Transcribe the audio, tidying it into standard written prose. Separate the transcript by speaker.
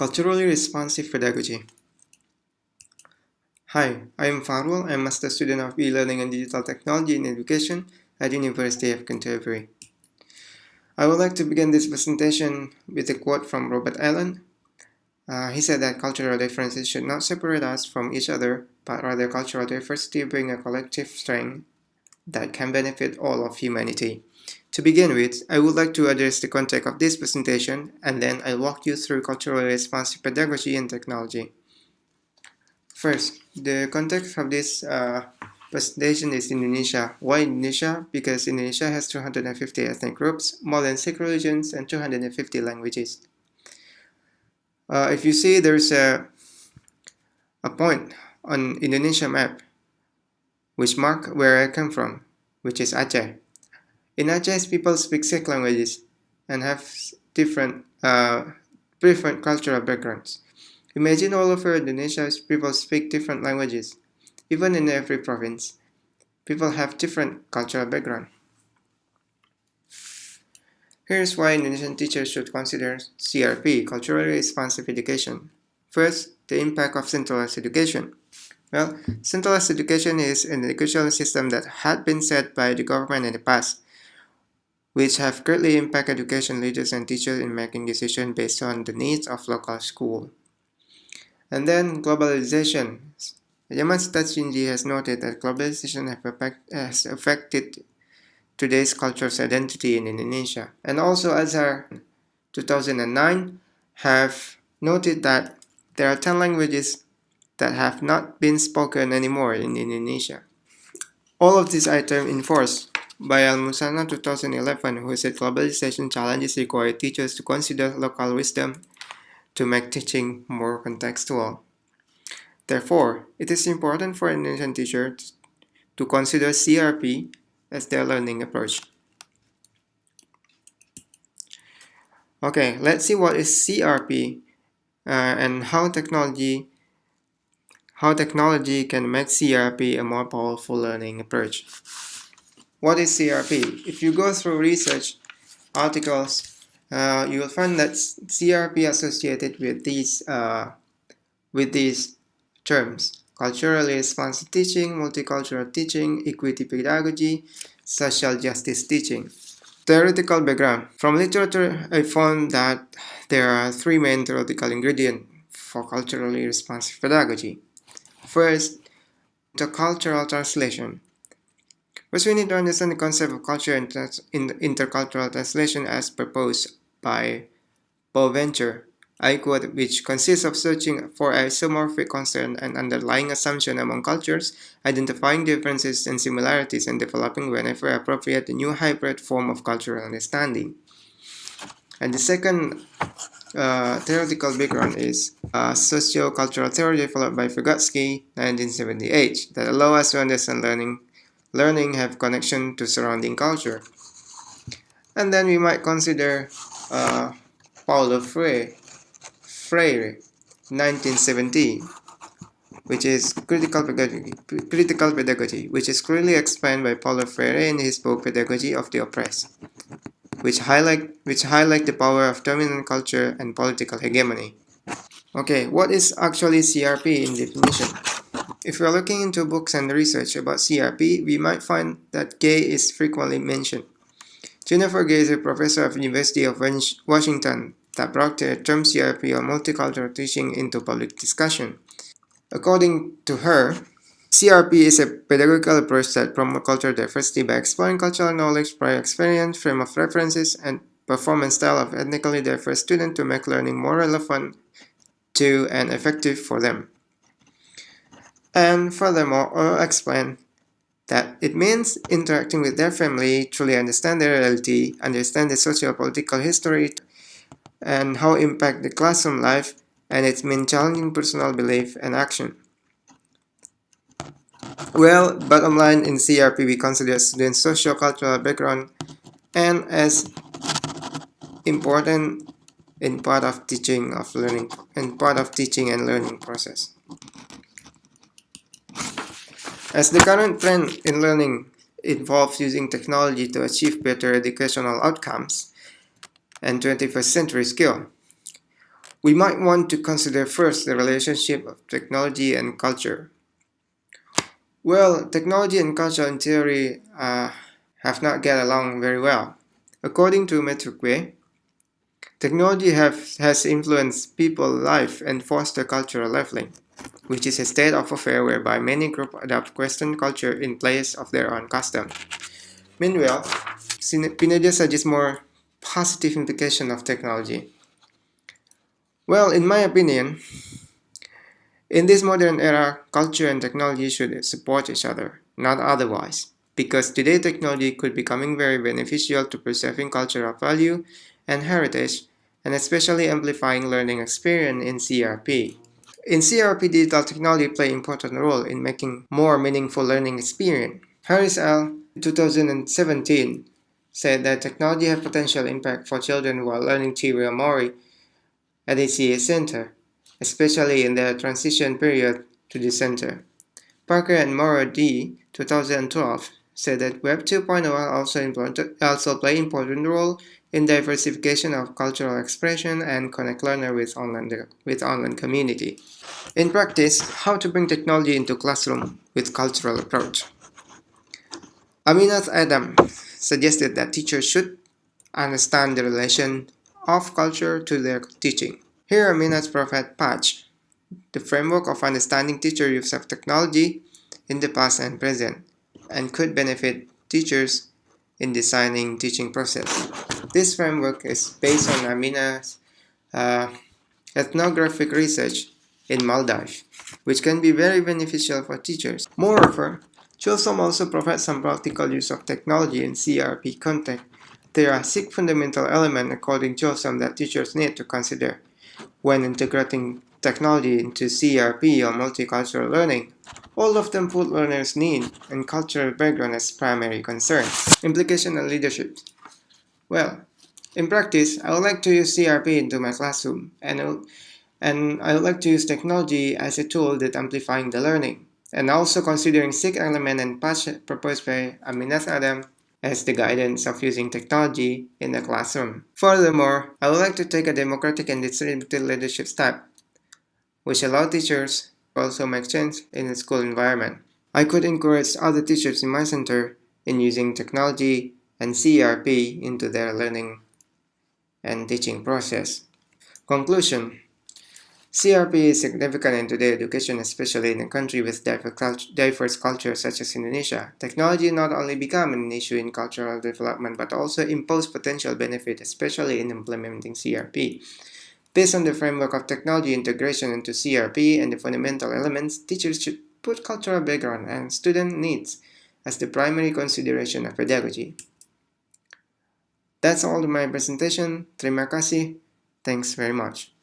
Speaker 1: Culturally responsive pedagogy. Hi, I am Farwell. I am Master Student of E-Learning and Digital Technology in Education at University of Canterbury. I would like to begin this presentation with a quote from Robert Allen. He said that cultural differences should not separate us from each other, but rather cultural diversity bring a collective strength that can benefit all of humanity. To begin with, I would like to address the context of this presentation, and then I'll walk you through culturally responsive pedagogy and technology. First, the context of this presentation is Indonesia. Why Indonesia? Because Indonesia has 250 ethnic groups, more than 6 religions, and 250 languages. If you see, there's a point on Indonesia map which mark where I come from, which is Aceh. In Aceh, people speak 6 languages and have different cultural backgrounds. Imagine all over Indonesia, people speak different languages. Even in every province, people have different cultural background. Here's why Indonesian teachers should consider CRP, Culturally Responsive Education. First, the impact of centralized education. Well, centralized education is an educational system that had been set by the government in the past, which have greatly impacted education leaders and teachers in making decisions based on the needs of local school. And then globalization. Yamashita Shinji has noted that globalization has affected today's culture's identity in Indonesia. And also Azhar 2009 have noted that there are 10 languages that have not been spoken anymore in Indonesia. All of these items enforced by Al-Musana 2011, who said globalization challenges require teachers to consider local wisdom to make teaching more contextual. Therefore, it is important for Indonesian teachers to consider CRP as their learning approach. Okay, let's see what is CRP and how technology can make CRP a more powerful learning approach. What is CRP? If you go through research articles, you will find that CRP associated with these terms: culturally responsive teaching, multicultural teaching, equity pedagogy, social justice teaching. Theoretical background. From literature, I found that there are 3 main theoretical ingredients for culturally responsive pedagogy. First, intercultural translation. First, we need to understand the concept of culture and intercultural translation as proposed by Boventure. I quote, which consists of searching for isomorphic constant and underlying assumption among cultures, identifying differences and similarities, and developing, whenever appropriate, a new hybrid form of cultural understanding. And the second theoretical background is socio-cultural theory developed by Vygotsky, 1978, that allow us to understand learning have connection to surrounding culture. And then we might consider Paulo Freire, 1970, which is critical pedagogy, which is clearly explained by Paulo Freire in his book Pedagogy of the Oppressed, which highlight the power of dominant culture and political hegemony. Okay, what is actually CRP in definition? If we are looking into books and research about CRP, we might find that Gay is frequently mentioned. Jennifer Gay is a professor of University of Washington that brought the term CRP or multicultural teaching into public discussion. According to her, CRP is a pedagogical approach that promotes cultural diversity by exploring cultural knowledge, prior experience, frame of references, and performance style of ethnically diverse students to make learning more relevant to and effective for them. And furthermore, I'll explain that it means interacting with their family, truly understand their reality, understand the socio-political history, and how it impacts the classroom life, and it means challenging personal belief and action. Well, bottom line, in CRP we consider students' socio-cultural background and as important in part of teaching and learning process. As the current trend in learning involves using technology to achieve better educational outcomes and 21st century skill, We might want to consider first the relationship of technology and culture. Well, technology and culture in theory have not get along very well. According to Metricway, technology has influenced people's life and foster cultural leveling, which is a state of affair whereby many groups adopt Western culture in place of their own custom. Meanwhile, Pineda suggests more positive implication of technology. Well, in my opinion, in this modern era, culture and technology should support each other, not otherwise. Because today technology could be becoming very beneficial to preserving cultural value and heritage, and especially amplifying learning experience in CRP. In CRP, digital technology play important role in making more meaningful learning experience. Harris L. 2017 said that technology has potential impact for children while learning theory Mori at a CA center, especially in the transition period to the center. Parker and Mora D. 2012 said that Web 2.0 also play important role in diversification of cultural expression and connect learner with online community. In practice, how to bring technology into classroom with cultural approach. Aminath Adam suggested that teachers should understand the relation of culture to their teaching. Here Aminath provides Patch, the framework of understanding teacher use of technology in the past and present, and could benefit teachers in designing teaching process. This framework is based on Amina's ethnographic research in Maldives, which can be very beneficial for teachers. Moreover, Chisholm also provides some practical use of technology in CRP context. There are 6 fundamental elements according to Chisholm that teachers need to consider when integrating technology into CRP or multicultural learning. All of them put learners' need and cultural background as primary concern. Implication and leadership. Well, in practice, I would like to use CRP into my classroom, and I would like to use technology as a tool that amplifying the learning, and also considering 6 elements and patch proposed by Aminath Adam as the guidance of using technology in the classroom. Furthermore, I would like to take a democratic and distributed leadership step, which allow teachers to also make change in the school environment. I could encourage other teachers in my center in using technology and CRP into their learning and teaching process. Conclusion. CRP is significant in today's education, especially in a country with diverse cultures such as Indonesia. Technology not only become an issue in cultural development but also impose potential benefit, especially in implementing CRP. Based on the framework of technology integration into CRP and the fundamental elements, teachers should put cultural background and student needs as the primary consideration of pedagogy. That's all in my presentation. Terima kasih. Thanks very much.